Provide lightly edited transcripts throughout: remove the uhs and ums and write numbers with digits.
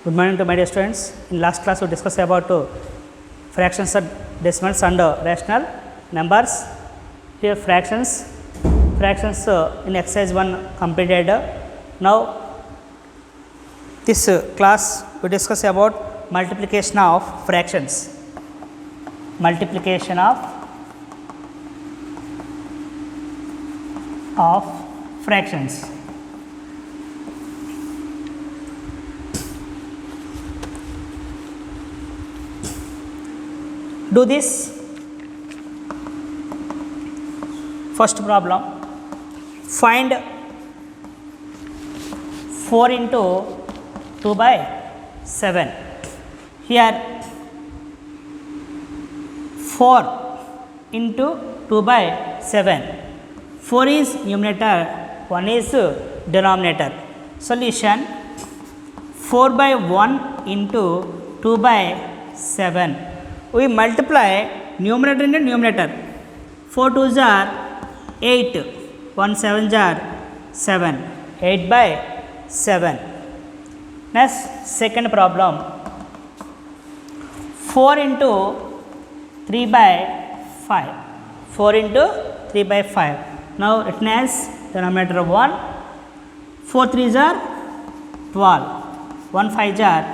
Good morning to my dear students. In last class we discussed about fractions and decimals and rational numbers. Here fractions in exercise 1 completed. Now this class we discuss about multiplication of fractions. Multiplication of fractions. Do this. First problem, find 4 into 2 by 7. Here 4 into 2 by 7. 4 is numerator, 1 is denominator. Solution, 4 by 1 into 2 by 7. We multiply numerator into numerator. 4 2s are 8, 1 7s are 7, 8 by 7. Next, second problem, 4 into 3 by 5. 4 into 3 by 5. Now written as denominator 1, 4 3s are 12, 1 5s are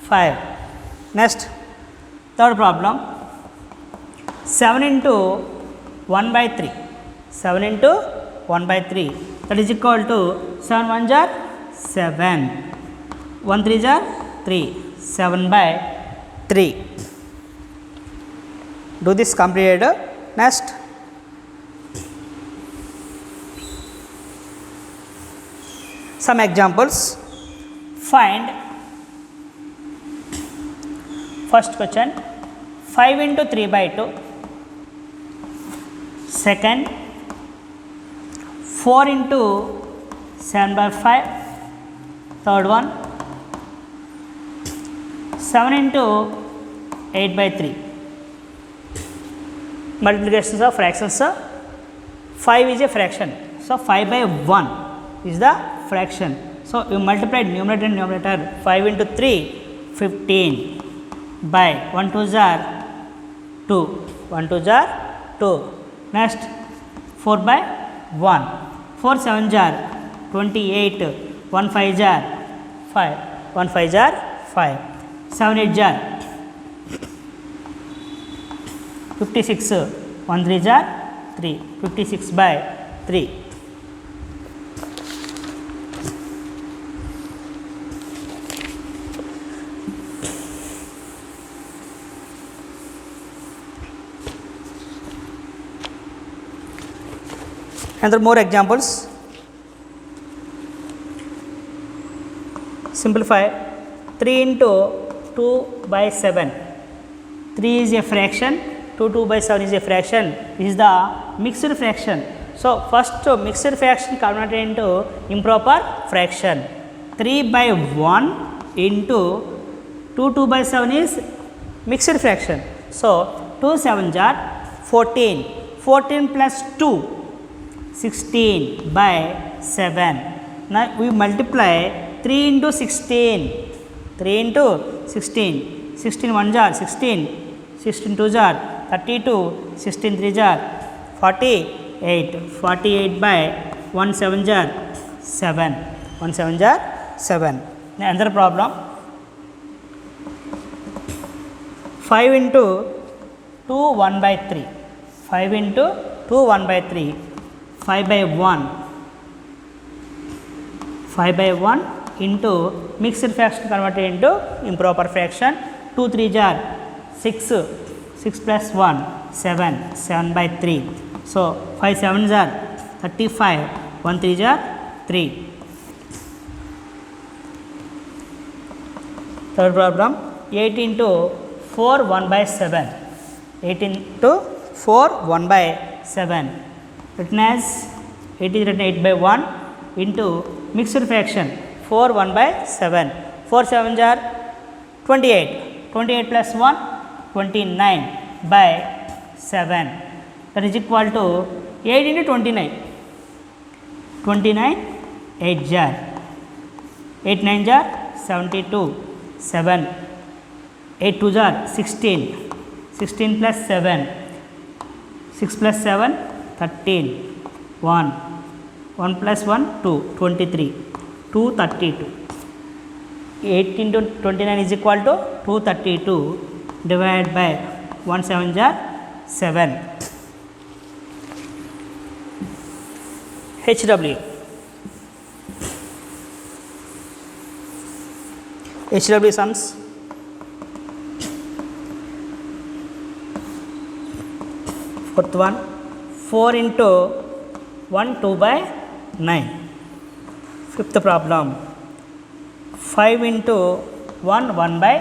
5. Next, third problem, 7 into 1 by 3. 7 into 1 by 3, that is equal to 7 1s are 7, 1 3s are 3, 7 by 3. Do this completed. Next, some examples. Find, first question, 5 into 3 by 2. Second, 4 into 7 by 5. Third one, 7 into 8 by 3. Multiplications of fractions. 5 is a fraction, so 5 by 1 is the fraction. So you multiply numerator and numerator. 5 into 3, 15 by 1 2s are 2, 1 2s are 2. Next, 4 by 1, 4 7s are 28, 1 5s are 5, 1 5s are 5, 7 8s are 56, 1 3s are 3, 56 by 3. And there are more examples. Simplify. 3 into 2 by 7. 3 is a fraction, 2 by 7 is a fraction. This is the mixed fraction. So first mixed fraction converted into improper fraction. 3 by 1 into 2 by 7 is mixed fraction. So 2 7s are 14, 14 plus 2, 16 by 7. Now we multiply 3 into 16, 3 into 16, 16 1s are 16, 16 2s are 32, 16 3s are 48, 48 by 1 7s are 7, 1 7s are 7. Now another problem, 5 into 2 1 by 3, 5 into 2 1 by 3, 5 by 1, 5 by 1 into mixed fraction converted into improper fraction. 2 3s are 6, 6 plus 1, 7, 7 by 3. So 5 7s are 35, 1 3s are 3. Third problem, 8 into 4 1 by 7. 8 into 4 1 by 7. Written as 8 is written 8 by 1 into mixed fraction 4 1 by 7. 4 7s are 28, 28 plus 1, 29 by 7. That is equal to 8 into 29, 29 8 jar, 8 9 jar 72, 7, 8 2s are 16, 16 plus 7, 6 plus 7, 13, 1, 1 plus 1, 2, 23, 2, 32. 8 into 29 is equal to 232 divided by 1 7 jar 7. HW. HW sums. Fourth one, 4 into 1 2 by 9. Fifth problem, 5 into 1 1 by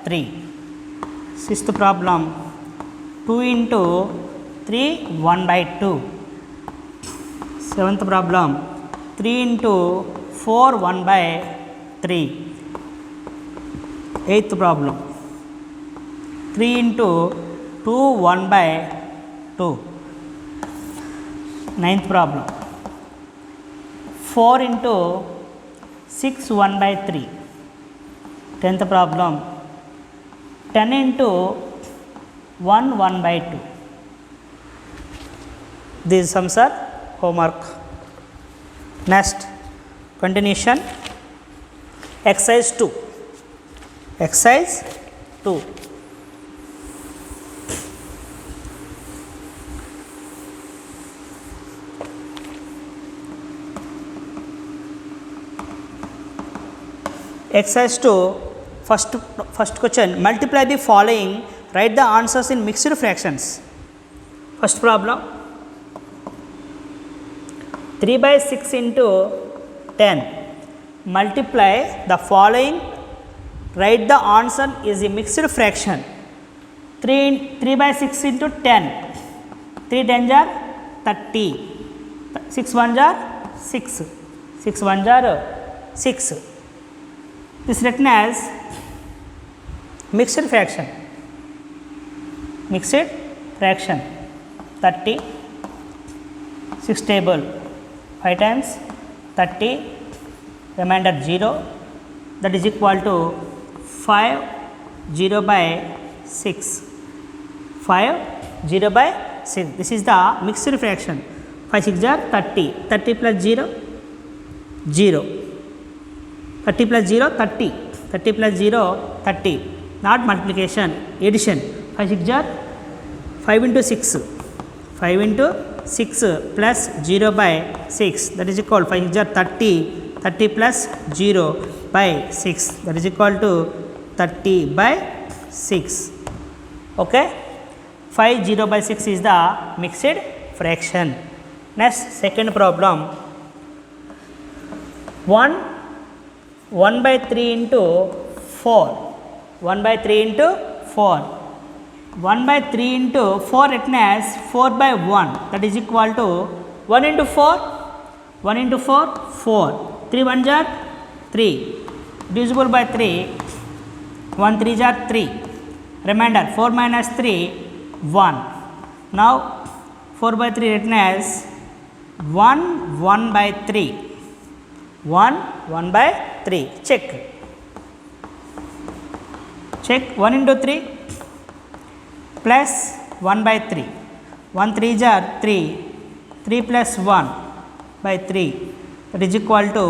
3. Sixth problem, 2 into 3 1 by 2. Seventh problem, 3 into 4 1 by 3. Eighth problem, 3 into 2 1 by 2. Ninth problem, 4 into 6 1 by 3. Tenth problem, 10 into 1 1 by 2. These sums are homework. Next, continuation, exercise 2. Exercise 2. Exercise 2, first question, multiply the following, write the answers in mixed fractions. First problem, 3 by 6 into 10, multiply the following, write the answer is a mixed fraction. 3 by 6 into 10, 3 10s are 30, 6 1s are 6, 6 1s are 6. This is written as mixed fraction. Mixed fraction, 30, 6 table, 5 times 30, remainder 0, that is equal to 5 0 by 6. 5 0 by 6. This is the mixed fraction. 5 6 are 30. 30 plus 0, 0. 30 plus 0, 30. 30 plus 0, 30. Not multiplication, addition. 5 6 are 5 into 6. 5 into 6 plus 0 by 6, that is equal to 5 6 are 30. 30 plus 0 by 6, that is equal to 30 by 6. Okay. 5 0 by 6 is the mixed fraction. Next, second problem, 1 by 3 into 4. 1 by 3 into 4. 1 by 3 into 4 written as 4 by 1, that is equal to 1 into 4. 1 into 4, 4. 3 1s are 3. Divisible by 3. 1 3s are 3. Remainder 4 minus 3, 1. Now 4 by 3 written as 1 1 by 3. 1 1 by 3. Check. Check. 1 into 3 plus 1 by 3. 1 3s are 3. 3 plus 1 by 3. That is equal to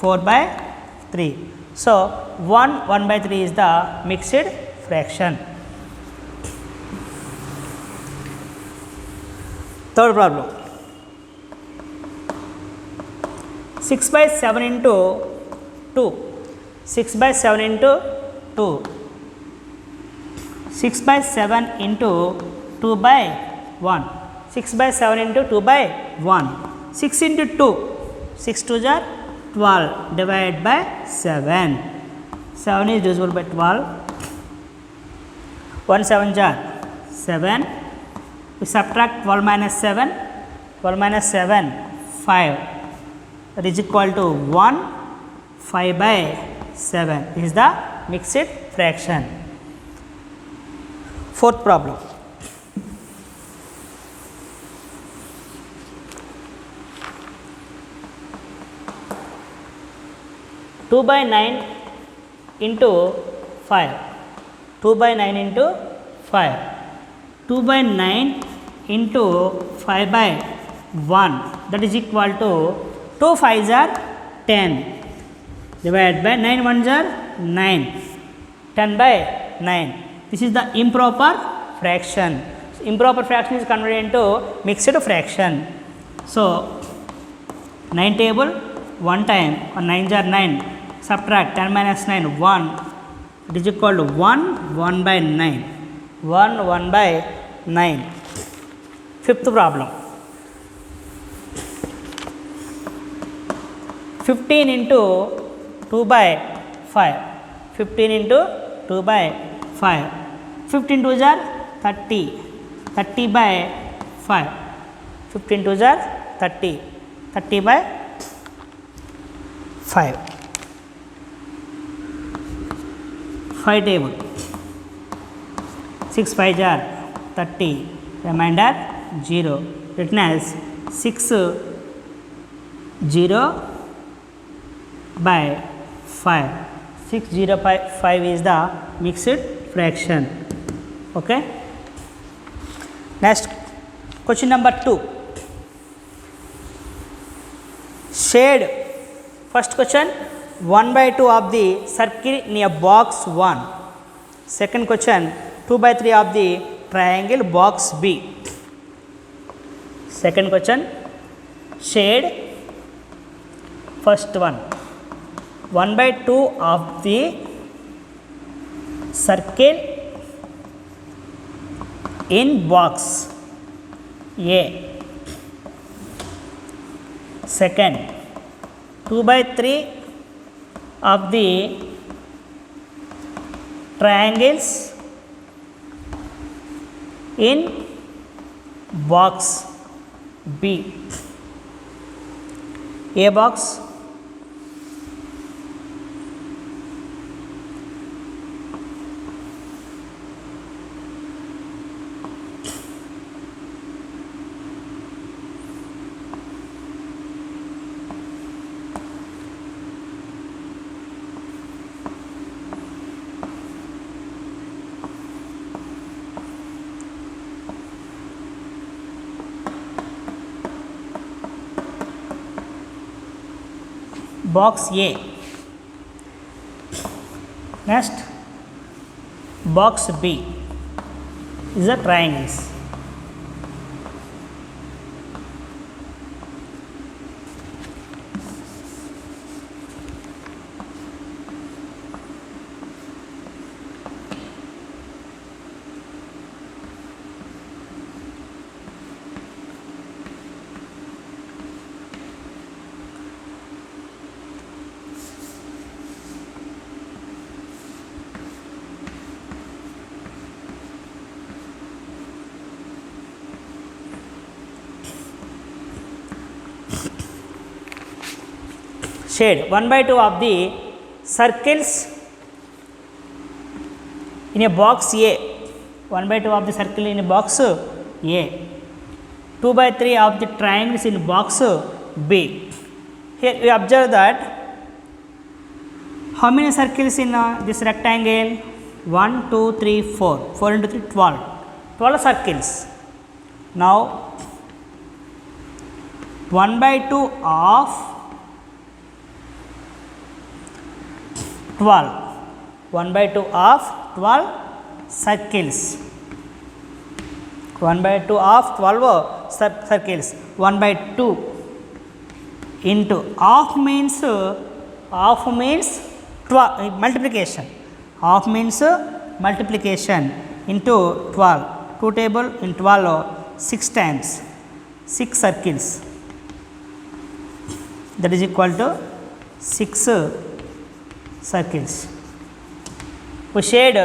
4 by 3. So 1 by 3 is the mixed fraction. Third problem, 6 by 7 into 2. 6 by 7 into 2. 6 by 7 into 2 by 1. 6 by 7 into 2 by 1. 6 into 2. 6 2s are 12 divided by 7. 7 is divisible by 12. 1 7s are 7. We subtract 12 minus 7. 12 minus 7, 5. That is equal to 1 5 by 7. This is the mixed fraction. Fourth problem, 2 by 9 into 5. 2 by 9 into 5. 2 by 9 into 5 by 1, that is equal to 2 5s are 10. Divided by 9 1s are 9. 10 by 9. This is the improper fraction. Improper fraction is converted into mixed fraction. So 9 table 1 time, or 9s are 9, subtract 10 minus 9 1, it is equal to 1 by 9. 1 by 9. Fifth problem. 15 into 2 by 5. 15 into 2 by 5. 15 2s are 30. 30 by 5. 15 2s are 30. 30 by 5. 5 table. 6 5s are 30. Remainder 0. Written as 6 0 by 5. 6 0 by 5 is the mixed fraction. Okay. Next, question number 2. Shade. First question, 1 by 2 of the circle in a box 1. Second question, 2 by 3 of the triangle box B. Second question, shade. First one, 1 by 2 of the circle in box A. Second, 2 by 3 of the triangles in box B. A box, box A. Next, box B is the triangles. Shade, 1 by 2 of the circles in a box A. 1 by 2 of the circle in a box A. 2 by 3 of the triangles in box B. Here we observe that how many circles in this rectangle? 1 2 3 4. 4 into 3 12. 12 circles. Now 1 by 2 of 12. 1 by 2 of 12 circles. 1 by 2 of 12 circles. 1 by 2 into half means 12 multiplication. Half means multiplication into 12. 2 table in 12 6 times. 6 circles. That is equal to 6 circles. We shade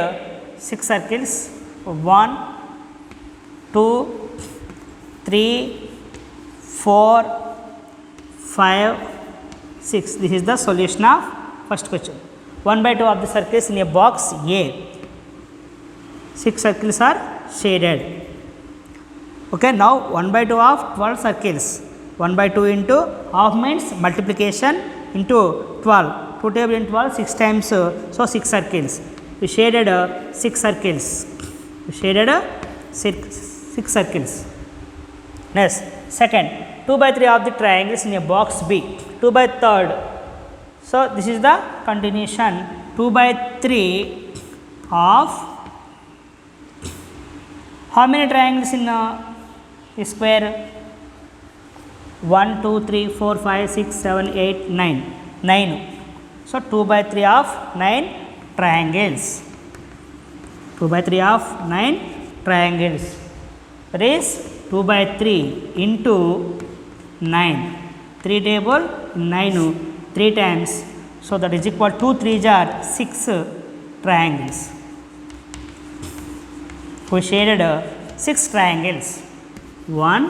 6 circles. 1 2 3 4 5 6. This is the solution of first question. 1 by 2 of the circles in a box A. 6 circles are shaded. Okay, now 1 by 2 of 12 circles. 1 by 2 into half means multiplication into 12. 2 table in 12 6 times, so 6 circles. we shaded 6 circles. We shaded 6 circles. Next, second, 2 by 3 of the triangles in a box B. 2 by 3rd. So this is the continuation. 2 by 3 of how many triangles in a square? 1, 2, 3, 4, 5, 6, 7, 8, 9. 9. So 2 by 3 of 9 triangles. 2 by 3 of 9 triangles. That is 2 by 3 into 9. 3 table 9 3 times. So that is equal to 3s are 6 triangles. We shaded 6 triangles. 1,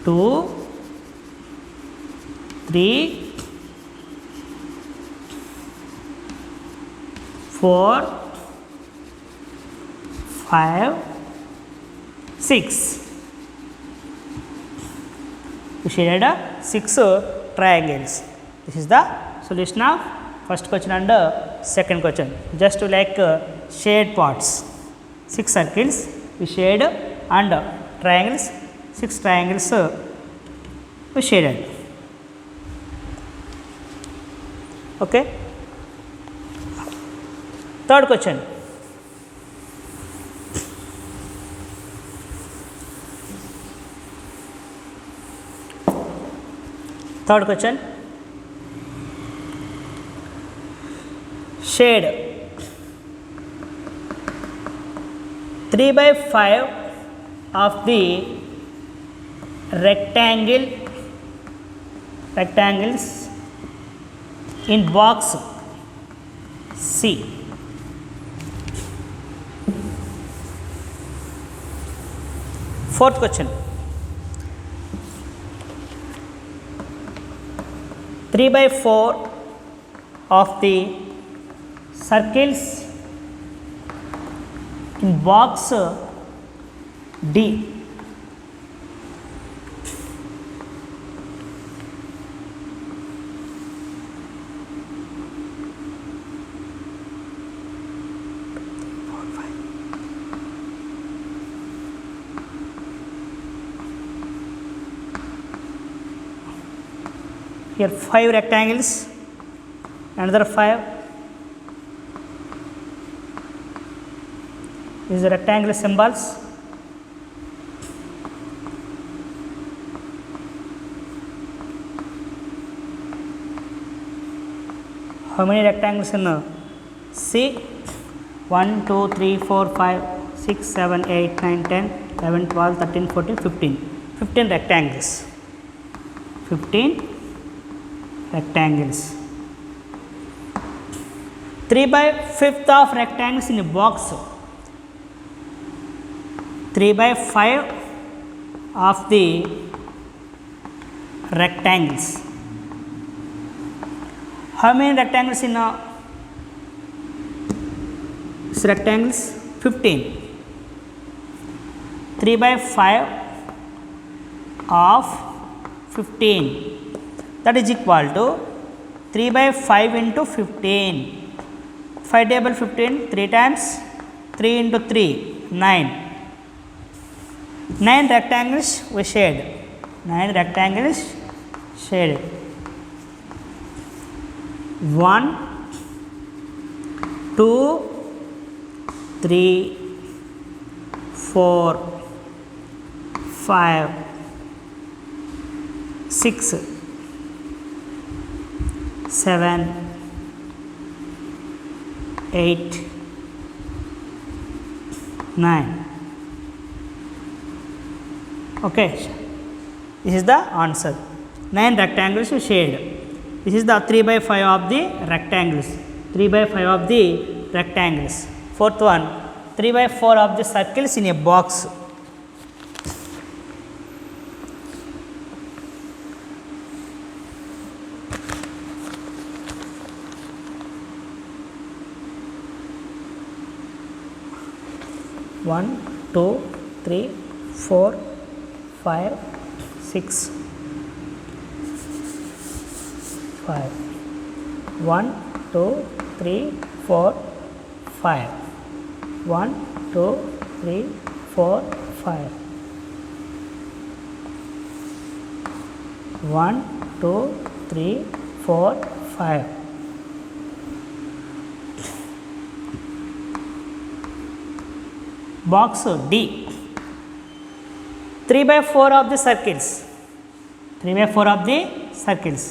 2, 3, 4, 5, 6. We shaded 6 triangles. This is the solution of first question and second question. Just to like shade parts. 6 circles we shade and triangles. 6 triangles we shaded. Okay. Third question. Third question. Shade 3 by 5 of the rectangles in box C. Fourth question. 3 by 4 of the circles in box D. Here 5 rectangles, another 5. These are rectangular symbols. How many rectangles in C? 1, 2, 3, 4, 5, 6, 7, 8, 9, 10, 11, 12, 13, 14, 15. 15 rectangles. 15 rectangles. 3 by 5th of rectangles in a box. 3 by 5 of the rectangles. How many rectangles in rectangles? 15. 3 by 5 of 15. That is equal to 3 by 5 into 15. 5 table 15, 3 times, 3 into 3, 9. 9 rectangles we shade. 9 rectangles shaded. 1, 2, 3, 4, 5, 6, 7, 8, 9. Okay, this is the answer. 9 rectangles we shade. This is the 3 by 5 of the rectangles. 3 by 5 of the rectangles. Fourth one, 3 by 4 of the circles in a box. One, 2, 3, 4, 5, 6, 5. 1, 2, 3, 4 5 1 2 3 4 5 1 2 3 4 5 box D 3 by 4 of the circles 3 by 4 of the circles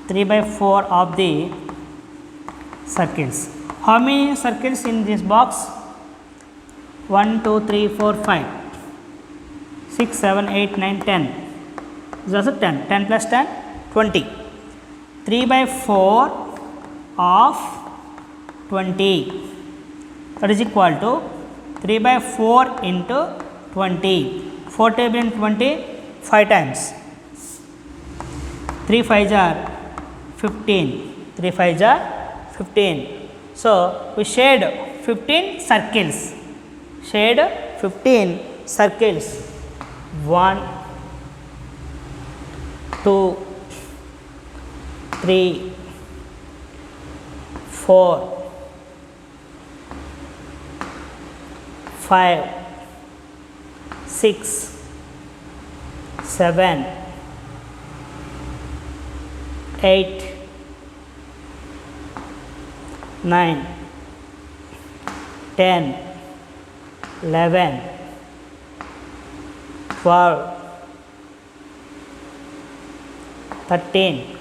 3 by 4 of the circles. How many circles in this box? 1 2 3 4 5 6 7 8 9 10. This is also 10 10 plus 10 20. 3 by 4 of 20, that is equal to 3 by 4 into 20. 4 table in 20 5 times. 3 5s are 15. 3 5s are 15. So we shade 15 circles. Shade 15 circles. 1 2 3 4 5 6 7 8 9 10 11 12 13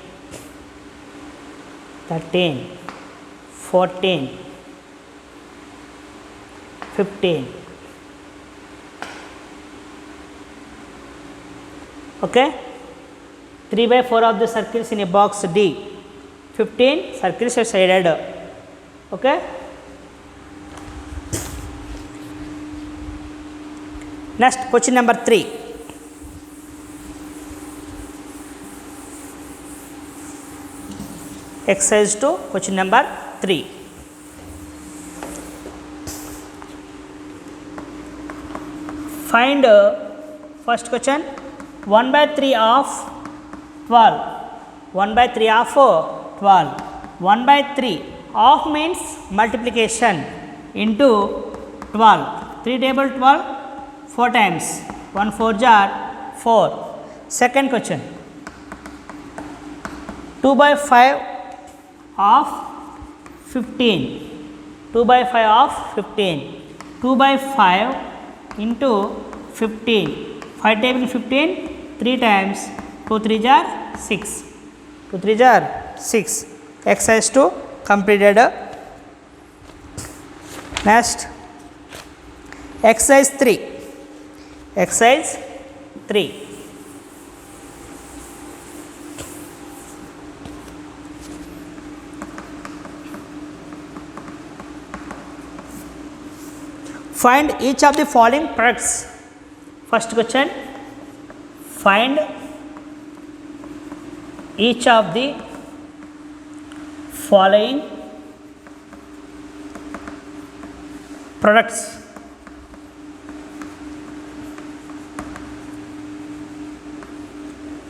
14 15. Okay, 3 by 4 of the circles in a box D. 15 circles are shaded. Okay, next question number 3. Exercise 2, question number 3. Find first question 1 by 3 of 12. 1 by 3 of 12. 1 by 3 of means multiplication into 12. 3 table 12 4 times. 1 4 jar 4. Second question 2 by 5 of 15. 2 by 5 of 15. 2 by 5 into 15. 5 table 15 3 times. 2 3 jar 6. 2 3 jar 6. Exercise 2 completed. Next exercise 3. Exercise 3. Find each of the following products. First question, find each of the following products.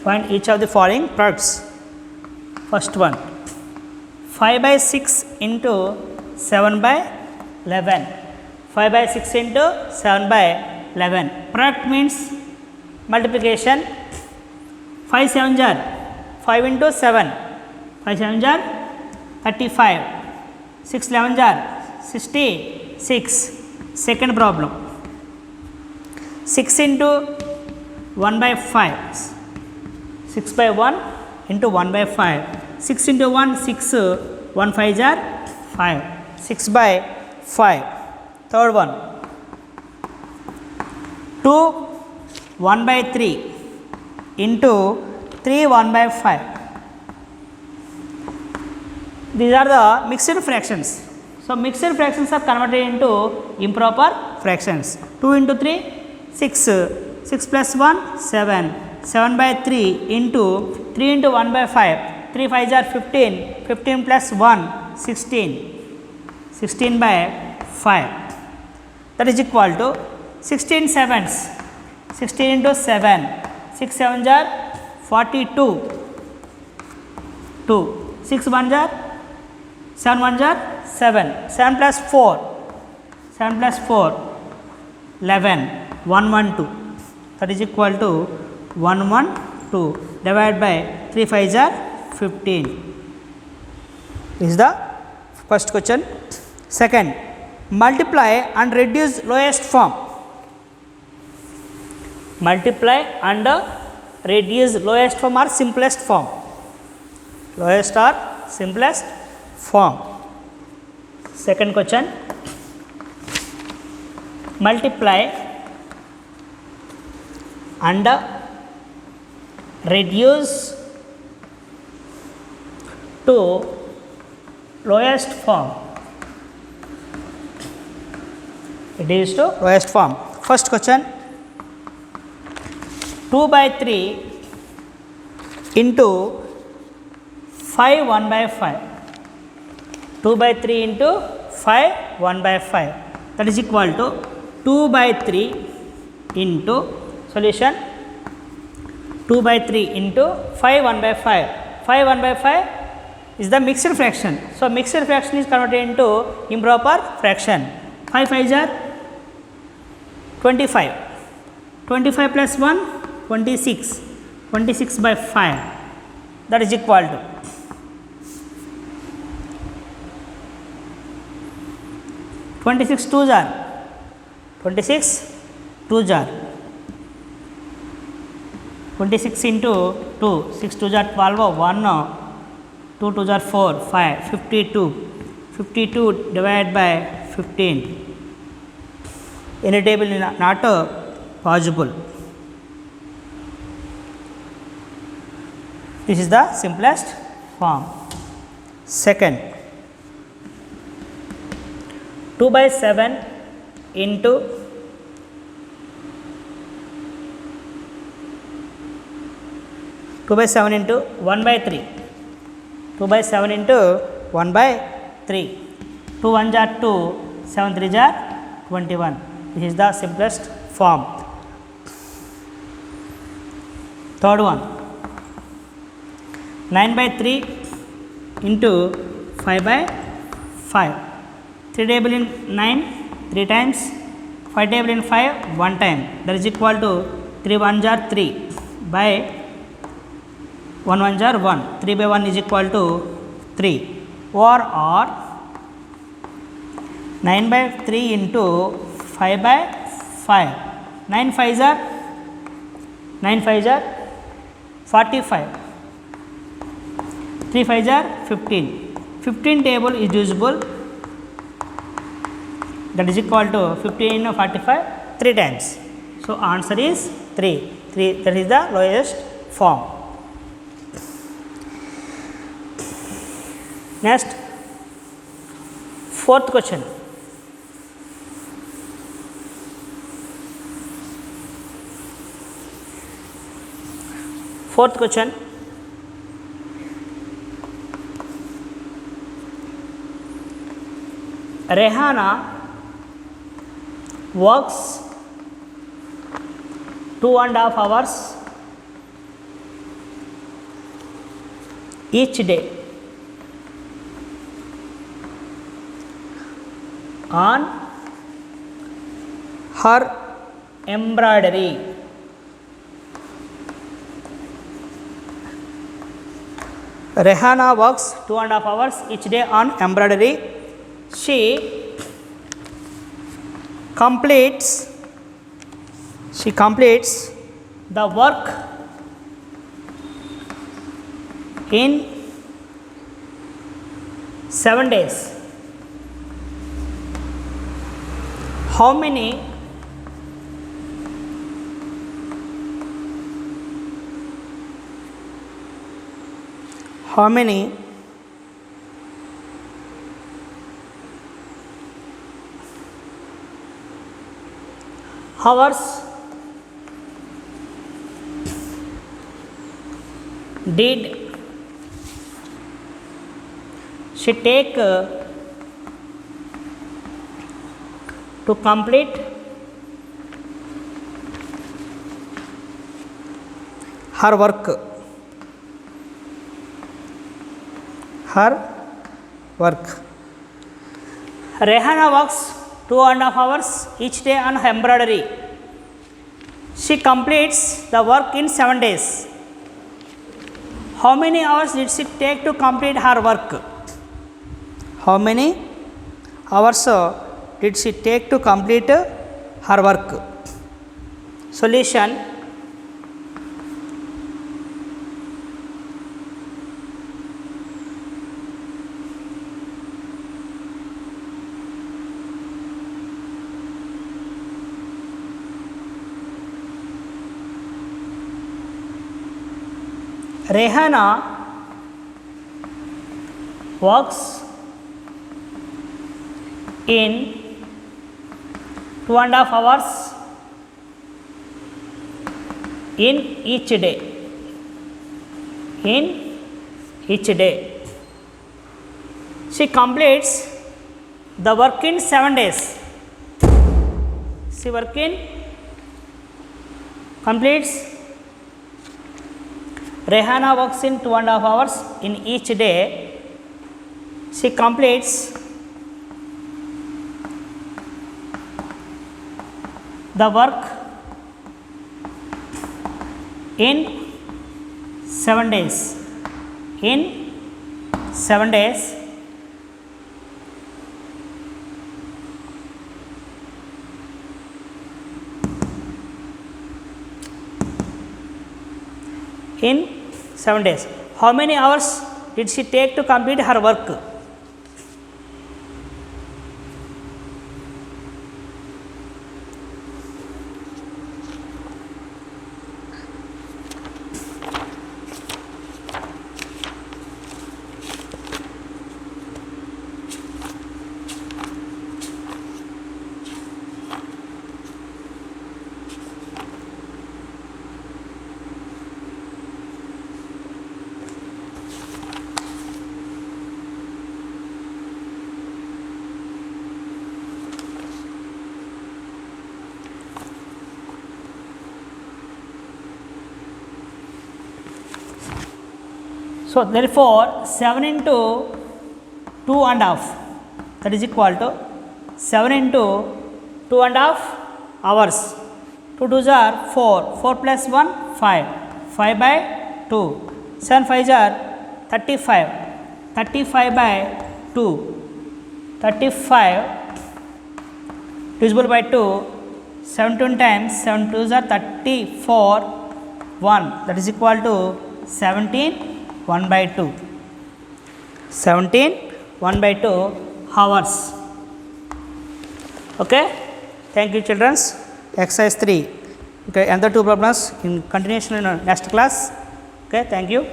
Find each of the following products. First one, 5 by 6 into 7 by 11. 5 by 6 into 7 by 11. Product means multiplication. 5 7 jar 5 into 7. 5 7 jar 35. 6 11 jar 66. Second problem. 6 into 1 by 5. 6 by 1 into 1 by 5. 6 into 1 6. 1 5 jar 5. 6 by 5. Third one, 2 1 by 3 into 3 1 by 5. These are the mixed fractions. So mixed fractions are converted into improper fractions. 2 into 3 6, 6 plus 1 7, 7 by 3 into 3 into 1 by 5, 3 5s are 15, 15 plus 1 16, 16 by 5. That is equal to 16 sevens, 16 into 7, 6 7s are 42, 2, 6 1s are 7 1 jar 7, 7 plus 4, 7 plus 4, 11, 1 1 2, that is equal to 1 1 2 divided by 3 5 jar 15. This is the first question. Second, multiply and reduce lowest form. Multiply and reduce lowest form or simplest form. Lowest or simplest form. Second question, multiply and reduce to lowest form. Reduce to lowest form. First question, 2 by 3 into 5 1 by 5. 2 by 3 into 5 1 by 5, that is equal to 2 by 3 into solution 2 by 3 into 5 1 by 5. 5 1 by 5 is the mixed fraction. So, mixed fraction is converted into improper fraction. 5 5 are 25. 25 plus 1, 26. 26 by 5, that is equal to 26 2s are 26 2s are 26 into 2, 6 2s are 12, 1 2 2s are 4, 5, 52. 52 divided by 15. Any table is not possible. This is the simplest form. Second, 2 by 7 into 2 by 7 into 1 by 3. 2 by 7 into 1 by 3. 2 1 jar 2, 7 3 jar 21. This is the simplest form. Third one, 9 by 3 into 5 by 5. 3 table in 9 3 times, 5 table in 5 1 time, that is equal to 3 1 jar 3 by 1 1 jar 1. 3 by 1 is equal to 3. Or 9 by 3 into 5 by 5. 9 5s are 45. 3 5s are 15. 15 table is usable, that is equal to 15 45 3 times. So, answer is 3. That is the lowest form. Next, fourth question. Fourth question, Rehana works 2.5 hours each day on her embroidery. Rehana works 2.5 hours each day on embroidery. She completes the work in 7 days. How many hours did she take to complete her work? Her work. Rehana works 2.5 hours each day on embroidery. She completes the work in 7 days. How many hours did she take to complete her work? How many hours did she take to complete her work? Solution. Rehana works in 2.5 hours in each day. In each day. She completes the work in 7 days. She completes. Rehana works in 2.5 hours in each day. She completes the work in 7 days. In 7 days. In 7 days. How many hours did she take to complete her work? So, therefore, 7 into 2.5, that is equal to 7 into 2.5 hours. 2 2s are 4, 4 plus 1 5, 5 by 2, 7 5s are 35, 35 by 2, 35 divisible by 2, 17 times 7 2s are 34, 1, that is equal to 17 1 by 2. 17 1 by 2 hours. Okay. Thank you, children. Exercise 3. Okay, another 2 problems in continuation in next class. Okay, thank you.